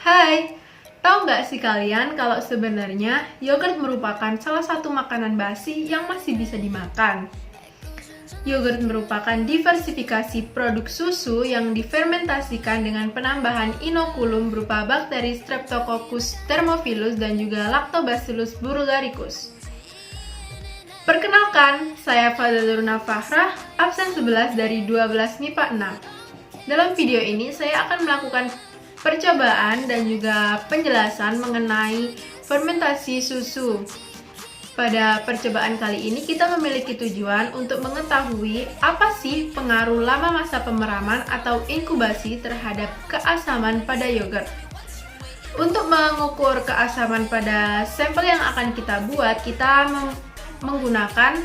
Hai, tahu nggak sih kalian kalau sebenarnya yogurt merupakan salah satu makanan basi yang masih bisa dimakan? Yogurt merupakan diversifikasi produk susu yang difermentasikan dengan penambahan inokulum berupa bakteri Streptococcus thermophilus dan juga Lactobacillus bulgaricus. Perkenalkan, saya Fadlur Nafahra, absen 11 dari 12 MIPA 6. Dalam video ini saya akan melakukan percobaan dan juga penjelasan mengenai fermentasi susu. Pada percobaan kali ini kita memiliki tujuan untuk mengetahui apa sih pengaruh lama masa pemeraman atau inkubasi terhadap keasaman pada yogurt. Untuk mengukur keasaman pada sampel yang akan kita buat, kita menggunakan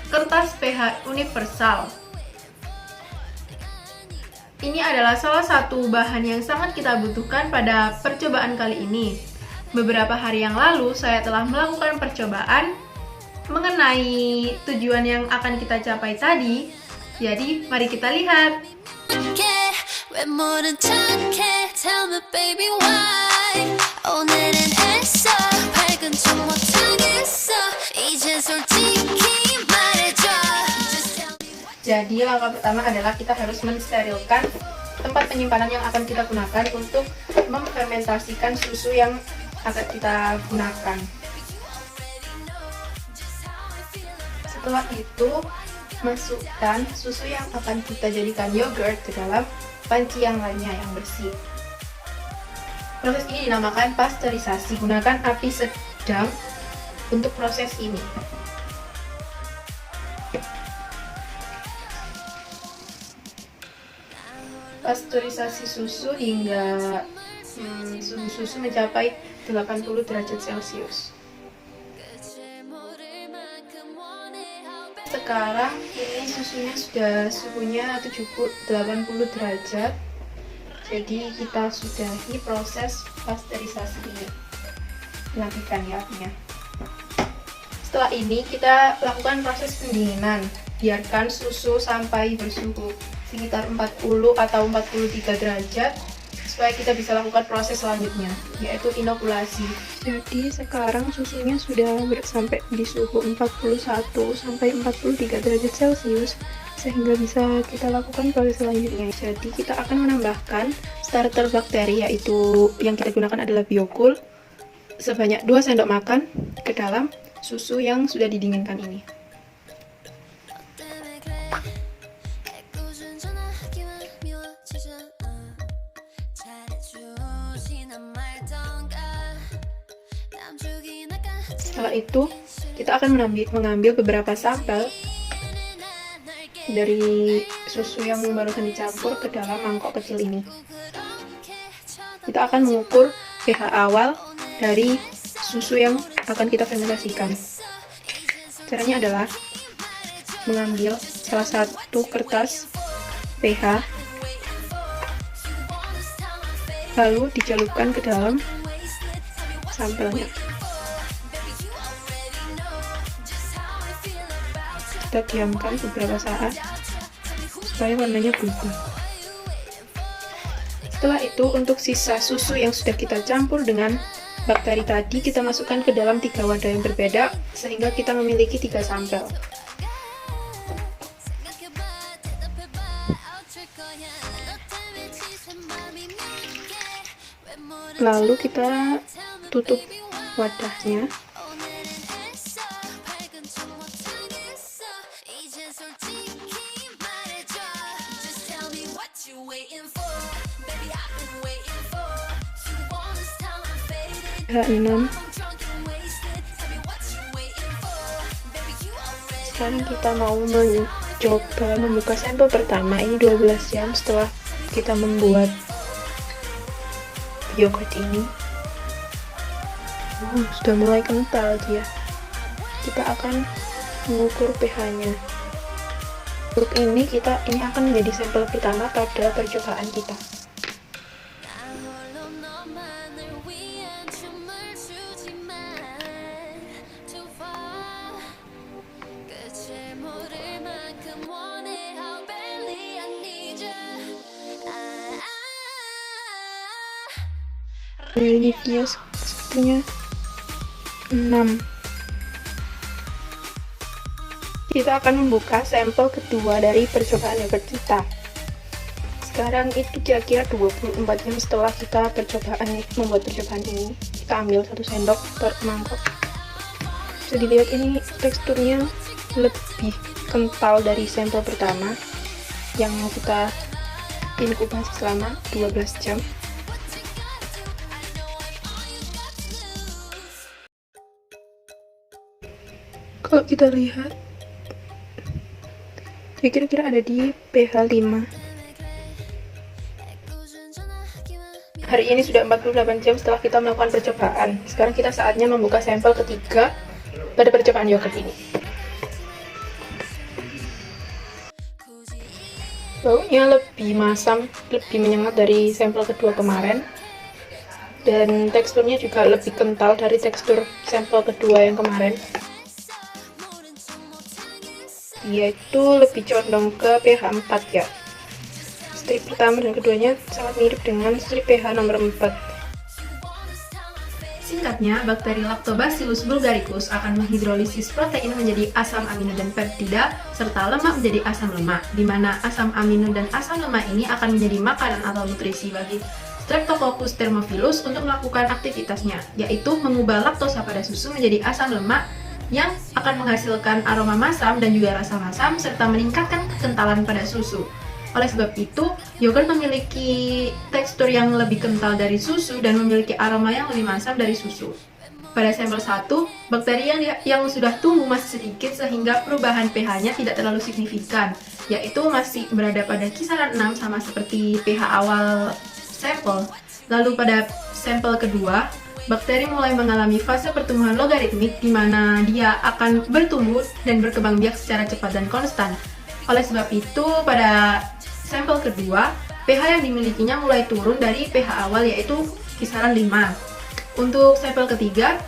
kertas pH universal. Ini adalah salah satu bahan yang sangat kita butuhkan pada percobaan kali ini. Beberapa hari yang lalu saya telah melakukan percobaan mengenai tujuan yang akan kita capai tadi. Jadi, mari kita lihat. Jadi langkah pertama adalah kita harus mensterilkan tempat penyimpanan yang akan kita gunakan untuk memfermentasikan susu yang akan kita gunakan. Setelah itu, masukkan susu yang akan kita jadikan yogurt ke dalam panci yang lainnya yang bersih. Proses ini dinamakan pasteurisasi. Gunakan api sedang untuk proses ini. Pasteurisasi susu hingga suhu susu mencapai 80 derajat Celcius. Sekarang ini susunya suhunya 80 derajat. Jadi kita sudahi proses pasteurisasi ini. Dilanjutkan ya apinya. Setelah ini kita lakukan proses pendinginan. Biarkan susu sampai bersuhu sekitar 40 atau 43 derajat supaya kita bisa lakukan proses selanjutnya, yaitu inokulasi. Jadi sekarang susunya sudah sampai di suhu 41 sampai 43 derajat Celcius sehingga bisa kita lakukan proses selanjutnya. Jadi kita akan menambahkan starter bakteri, yaitu yang kita gunakan adalah Biocool, sebanyak 2 sendok makan ke dalam susu yang sudah didinginkan ini. Setelah itu, kita akan mengambil beberapa sampel dari susu yang barusan dicampur ke dalam mangkok kecil ini. Kita akan mengukur pH awal dari susu yang akan kita fermentasikan. Caranya adalah mengambil salah satu kertas pH, lalu dicelupkan ke dalam sampelnya. Kita diamkan beberapa saat supaya warnanya berubah. Setelah itu, untuk sisa susu yang sudah kita campur dengan bakteri tadi, kita masukkan ke dalam 3 wadah yang berbeda sehingga kita memiliki 3 sampel. Lalu kita tutup wadahnya. pH 6. Sekarang kita mau mencoba membuka sampel pertama. Ini 12 jam setelah kita membuat yogurt ini. Sudah mulai kental dia. Kita akan mengukur pH-nya. Untuk ini akan menjadi sampel pertama pada percobaan kita. Ini dia sepertinya 6. Kita akan membuka sampel kedua dari percobaan yogurt kita. Sekarang itu kira-kira 24 jam setelah kita membuat percobaan ini. Kita ambil 1 sendok per mangkok. Bisa dilihat ini teksturnya lebih kental dari sampel pertama yang kita inkubasi selama 12 jam. Kalau kita lihat, kira-kira ada di pH 5. Hari ini sudah 48 jam setelah kita melakukan percobaan. Sekarang kita saatnya membuka sampel ketiga pada percobaan yogurt ini. Baunya lebih masam, lebih menyengat dari sampel kedua kemarin. Dan teksturnya juga lebih kental dari tekstur sampel kedua yang kemarin. Yaitu lebih condong ke pH 4 ya. Strip pertama dan keduanya sangat mirip dengan strip pH nomor 4. Singkatnya, bakteri Lactobacillus bulgaricus akan menghidrolisis protein menjadi asam amino dan peptida, serta lemak menjadi asam lemak, di mana asam amino dan asam lemak ini akan menjadi makanan atau nutrisi bagi Streptococcus thermophilus untuk melakukan aktivitasnya, yaitu mengubah laktosa pada susu menjadi asam lemak yang akan menghasilkan aroma masam dan juga rasa masam serta meningkatkan kekentalan pada susu. Oleh sebab itu, yogurt memiliki tekstur yang lebih kental dari susu dan memiliki aroma yang lebih masam dari susu. Pada sampel 1, bakteri yang sudah tumbuh masih sedikit sehingga perubahan pH-nya tidak terlalu signifikan, yaitu masih berada pada kisaran 6 sama seperti pH awal sampel. Lalu pada sampel kedua, bakteri mulai mengalami fase pertumbuhan logaritmik di mana dia akan bertumbuh dan berkembang biak secara cepat dan konstan. Oleh sebab itu, pada sampel kedua, pH yang dimilikinya mulai turun dari pH awal yaitu kisaran 5. Untuk sampel ketiga,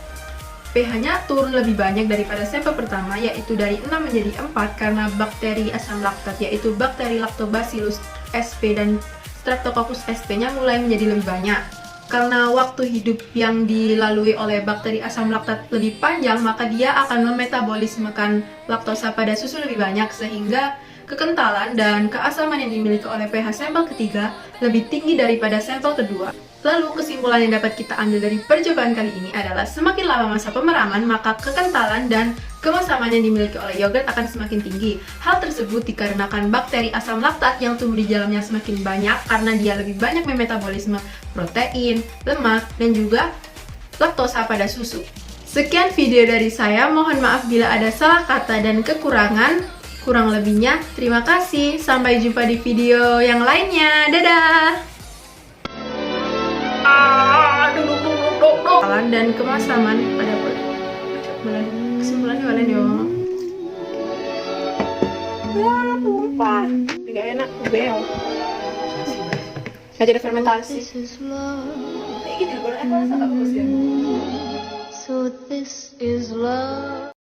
pH-nya turun lebih banyak daripada sampel pertama yaitu dari 6 menjadi 4 karena bakteri asam laktat yaitu bakteri Lactobacillus sp dan Streptococcus sp-nya mulai menjadi lebih banyak. Karena waktu hidup yang dilalui oleh bakteri asam laktat lebih panjang, maka dia akan memetabolismekan laktosa pada susu lebih banyak sehingga kekentalan dan keasaman yang dimiliki oleh pH sampel ketiga lebih tinggi daripada sampel kedua. Lalu kesimpulan yang dapat kita ambil dari percobaan kali ini adalah semakin lama masa pemeraman, maka kekentalan dan kemasaman yang dimiliki oleh yogurt akan semakin tinggi. Hal tersebut dikarenakan bakteri asam laktat yang tumbuh di dalamnya semakin banyak karena dia lebih banyak memetabolisme protein, lemak, dan juga laktosa pada susu. Sekian video dari saya, mohon maaf bila ada salah kata dan kekurangan. Kurang lebihnya, terima kasih. Sampai jumpa di video yang lainnya. Dadah! Dan kemasaman pada kesimpulannya kalian yo. Tumpah. Gak enak, bel. Gak jadi fermentasi. Kayak gitu, kalau enak nggak bagus ya. So this is love.